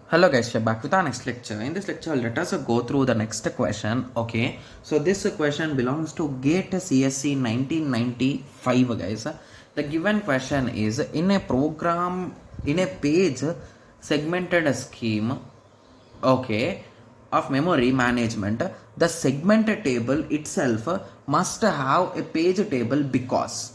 Hello guys, we're back with our next lecture. In this lecture, let us go through the next question. Okay, so this question belongs to GATE CSC 1995 guys. The given question is in a program, in a page segmented scheme, okay, of memory management, the segment table itself must have a page table because,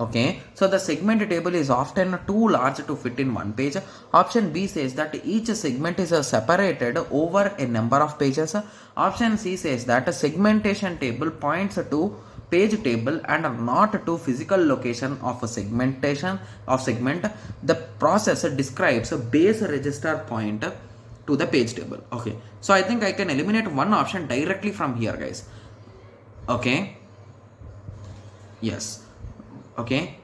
okay, so the segment table is often too large to fit in one page. Option B says that each segment is separated over a number of pages. Option C says that a segmentation table points to page table and not to physical location of a segmentation of segment. The process describes a base register point to the page table. Okay, so I think I can eliminate one option directly from here guys. Okay, yes. Okay,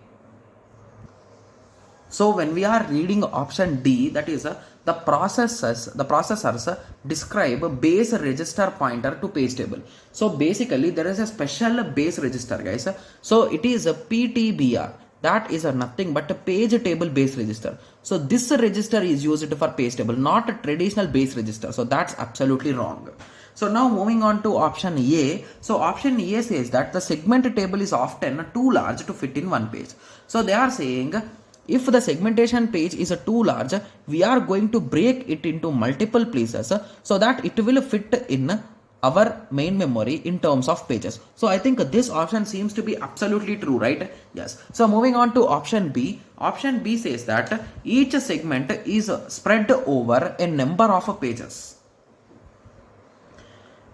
so when we are reading option D, that is the processors describe base register pointer to page table. So basically there is a special base register guys. So it is a PTBR, that is nothing but a page table base register. So this register is used for page table, not a traditional base register. So that's absolutely wrong. So now moving on to option A. So option A says that the segment table is often too large to fit in one page. So they are saying if the segmentation page is too large, we are going to break it into multiple places so that it will fit in our main memory in terms of pages. So I think this option seems to be absolutely true, right? Yes. So moving on to option B. Option B says that each segment is spread over a number of pages.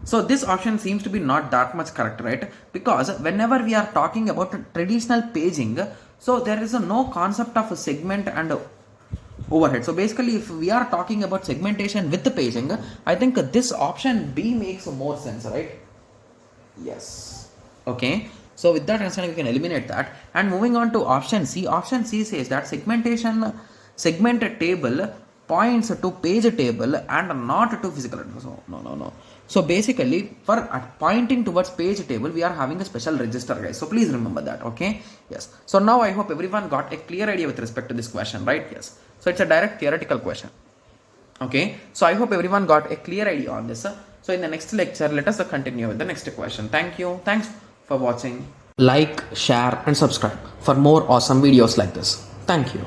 So this option seems to be not that much correct, right? Because whenever we are talking about traditional paging, so there is no concept of a segment and overhead. So basically if we are talking about segmentation with the paging, I think this option B makes more sense, right? Yes. Okay. So with that understanding, we can eliminate that. And moving on to option C. Option C says that segment table points to page table and not to physical address. So no. So basically for pointing towards page table, we are having a special register guys. So please remember that. Okay. Yes. So now I hope everyone got a clear idea with respect to this question, right? Yes. So it's a direct theoretical question. Okay. So I hope everyone got a clear idea on this. So in the next lecture, let us continue with the next question. Thank you. Thanks for watching. Like, share and subscribe for more awesome videos like this. Thank you.